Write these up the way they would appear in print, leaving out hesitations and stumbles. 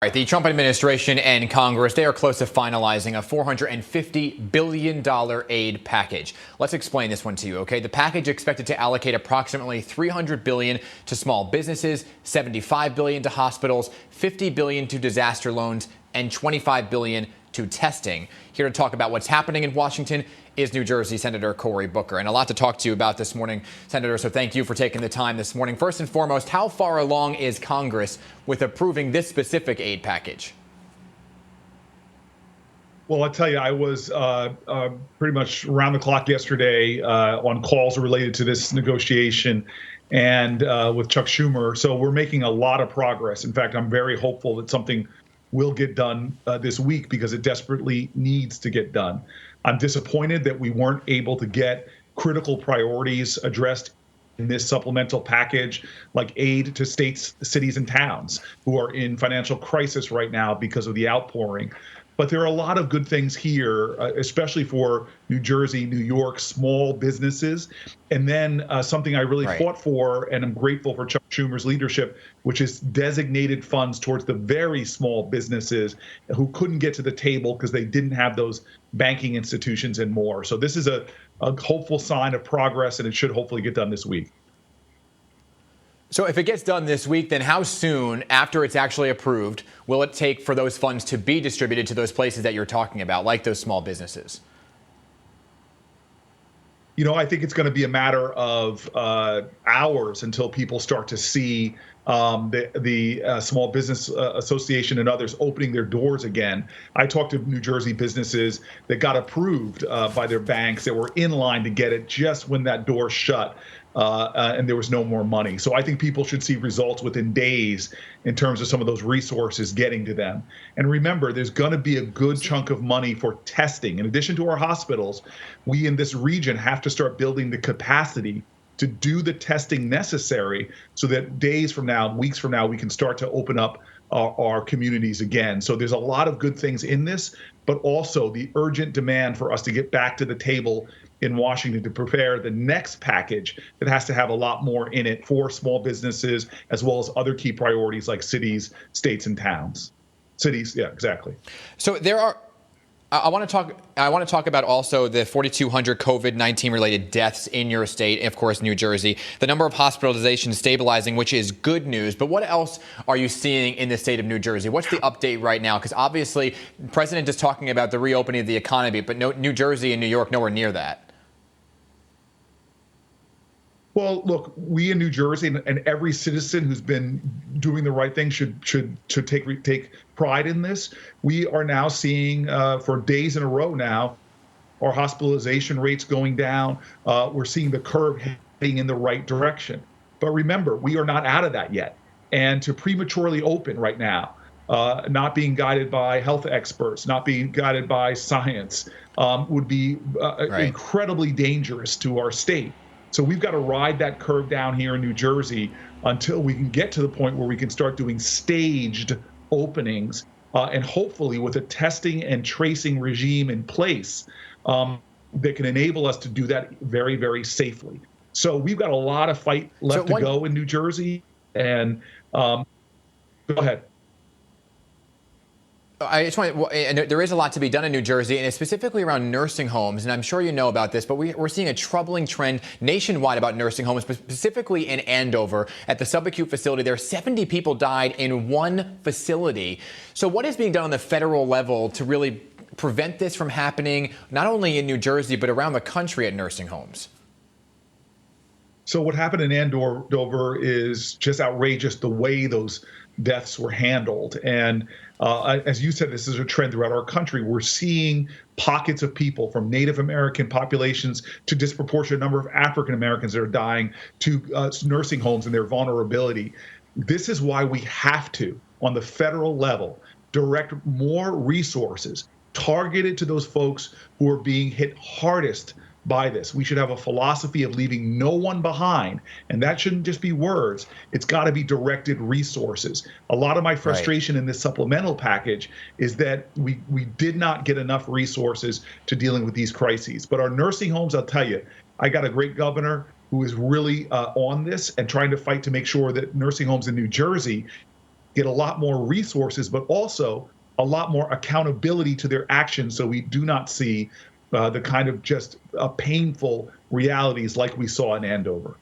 Right, the Trump administration and Congress, they are close to finalizing a $450 billion aid package. Let's explain this one to you, okay? The package expected to allocate approximately $300 billion to small businesses, $75 billion to hospitals, $50 billion to disaster loans, and $25 billion to testing. Here to talk about what's happening in Washington is New Jersey Senator Cory Booker. And a lot to talk to you about this morning, Senator, so thank you for taking the time this morning. First and foremost, how far along is Congress with approving this specific aid package? Well, I'll tell you, I was pretty much around the clock yesterday on calls related to this negotiation and with Chuck Schumer. So we're making a lot of progress. In fact, I'm very hopeful that something will get done this week because it desperately needs to get done. I'm disappointed that we weren't able to get critical priorities addressed in this supplemental package, like aid to states, cities, and towns who are in financial crisis right now because of the outpouring. But there are a lot of good things here, especially for New Jersey, New York, small businesses. And then something I really fought for, and I'm grateful for Chuck Schumer's leadership, which is designated funds towards the very small businesses who couldn't get to the table because they didn't have those banking institutions and more. So this is a hopeful sign of progress, and it should hopefully get done this week. So if it gets done this week, then how soon after it's actually approved will it take for those funds to be distributed to those places that you're talking about, like those small businesses? You know, I think it's going to be a matter of hours until people start to see the Small Business Association and others opening their doors again. I talked to New Jersey businesses that got approved by their banks that were in line to get it just when that door shut. And there was no more money. So I think people should see results within days in terms of some of those resources getting to them. And remember, there's going to be a good chunk of money for testing. In addition to our hospitals, we in this region have to start building the capacity to do the testing necessary so that days from now, weeks from now, we can start to open up our communities again. So there's a lot of good things in this, but also the urgent demand for us to get back to the table in Washington to prepare the next package that has to have a lot more in it for small businesses, as well as other key priorities like cities, states, and towns. Cities, yeah, exactly. So there are. I want to talk about also the 4,200 COVID-19 related deaths in your state, of course, New Jersey. The number of hospitalizations stabilizing, which is good news. But what else are you seeing in the state of New Jersey? What's the update right now? Because obviously, the president is talking about the reopening of the economy, but New Jersey and New York nowhere near that. Well, look, we in New Jersey and every citizen who's been doing the right thing should take pride in this. We are now seeing for days in a row now our hospitalization rates going down. We're seeing the curve heading in the right direction. But remember, we are not out of that yet. And to prematurely open right now, not being guided by health experts, not being guided by science, would be incredibly dangerous to our state. So we've got to ride that curve down here in New Jersey until we can get to the point where we can start doing staged openings and hopefully with a testing and tracing regime in place that can enable us to do that very, very safely. So we've got a lot of fight left to go in New Jersey. And go ahead. I just want, and there is a lot to be done in New Jersey, and it's specifically around nursing homes. And I'm sure you know about this, but we're seeing a troubling trend nationwide about nursing homes, but specifically in Andover at the subacute facility. There 70 people died in one facility. So what is being done on the federal level to really prevent this from happening, not only in New Jersey, but around the country at nursing homes? So what happened in Andover is just outrageous, the way those deaths were handled. And as you said, this is a trend throughout our country. We're seeing pockets of people from Native American populations to disproportionate number of African Americans that are dying to nursing homes and their vulnerability. This is why we have to, on the federal level, direct more resources targeted to those folks who are being hit hardest by this. We should have a philosophy of leaving no one behind, and that shouldn't just be words. It's got to be directed resources. A lot of my frustration in this supplemental package is that we did not get enough resources to dealing with these crises. But our nursing homes, I'll tell you, I got a great governor who is really on this and trying to fight to make sure that nursing homes in New Jersey get a lot more resources, but also a lot more accountability to their actions, so we do not see the kind of just painful realities like we saw in Andover.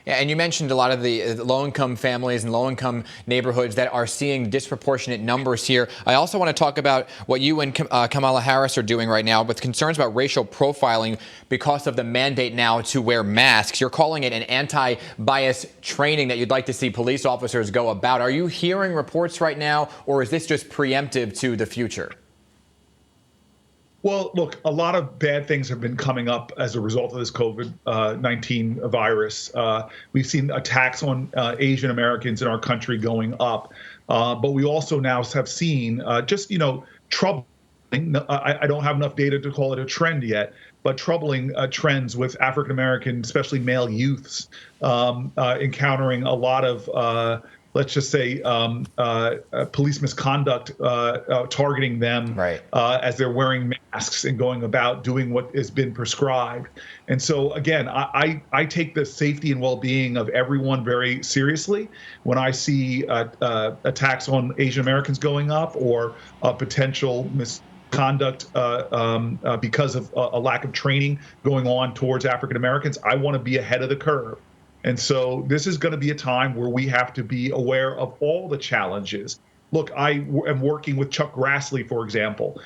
Yeah, and you mentioned a lot of the low-income families and low-income neighborhoods that are seeing disproportionate numbers here. I also want to talk about what you and Kamala Harris are doing right now with concerns about racial profiling because of the mandate now to wear masks. You're calling it an anti-bias training that you'd like to see police officers go about. Are you hearing reports right now, or is this just preemptive to the future? Well, look, a lot of bad things have been coming up as a result of this COVID-19 virus. We've seen attacks on Asian Americans in our country going up, but we also now have seen troubling. I don't have enough data to call it a trend yet, but troubling trends with African American, especially male youths, encountering a lot of let's just say, police misconduct targeting them Right. as they're wearing masks and going about doing what has been prescribed. And so, again, I take the safety and well-being of everyone very seriously. When I see attacks on Asian Americans going up or potential misconduct because of a lack of training going on towards African Americans, I want to be ahead of the curve. And so this is going to be a time where we have to be aware of all the challenges. Look, I am working with Chuck Grassley, for example,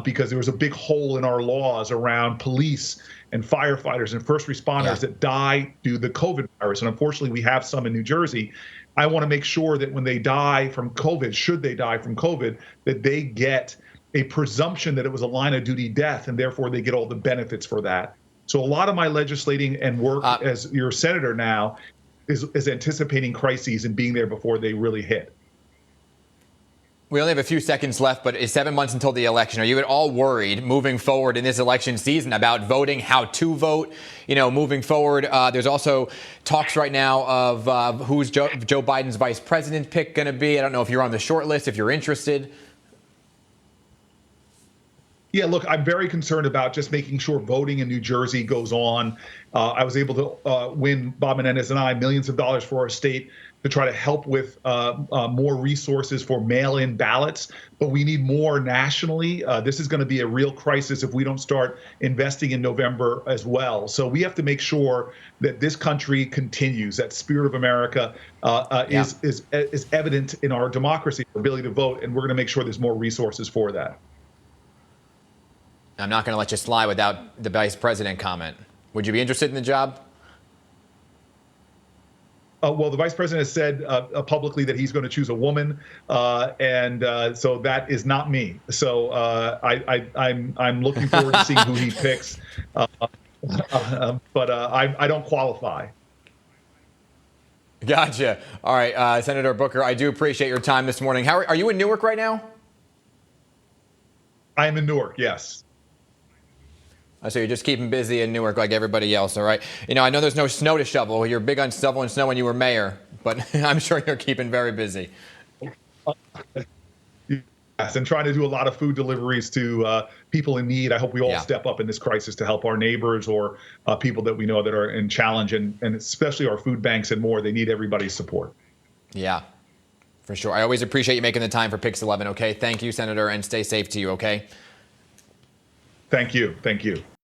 because there was a big hole in our laws around police and firefighters and first responders that die due to the COVID virus. And unfortunately, we have some in New Jersey. I want to make sure that when they die from COVID, should they die from COVID, that they get a presumption that it was a line of duty death, and therefore they get all the benefits for that. So a lot of my legislating and work as your senator now is anticipating crises and being there before they really hit. We only have a few seconds left, but it's 7 months until the election. Are you at all worried moving forward in this election season about voting, how to vote, moving forward? There's also talks right now of who's Joe Biden's vice president pick going to be. I don't know if you're on the short list, if you're interested. Yeah, look, I'm very concerned about just making sure voting in New Jersey goes on. I was able to win, Bob Menendez and I, millions of dollars for our state to try to help with more resources for mail-in ballots. But we need more nationally. This is going to be a real crisis if we don't start investing in November as well. So we have to make sure that this country continues. That spirit of America is evident in our democracy, our ability to vote, and we're going to make sure there's more resources for that. I'm not going to let you slide without the vice president comment. Would you be interested in the job? Well, the vice president has said publicly that he's going to choose a woman, and so that is not me. So I'm looking forward to seeing who he picks, but I don't qualify. Gotcha. All right, Senator Booker, I do appreciate your time this morning. How are you in Newark right now? I am in Newark, yes. So you're just keeping busy in Newark like everybody else, all right? I know there's no snow to shovel. You're big on shoveling snow when you were mayor, but I'm sure you're keeping very busy. Yes, and trying to do a lot of food deliveries to people in need. I hope we all step up in this crisis to help our neighbors or people that we know that are in challenge, and especially our food banks and more. They need everybody's support. Yeah, for sure. I always appreciate you making the time for Pix 11, okay? Thank you, Senator, and stay safe to you, okay? Thank you. Thank you.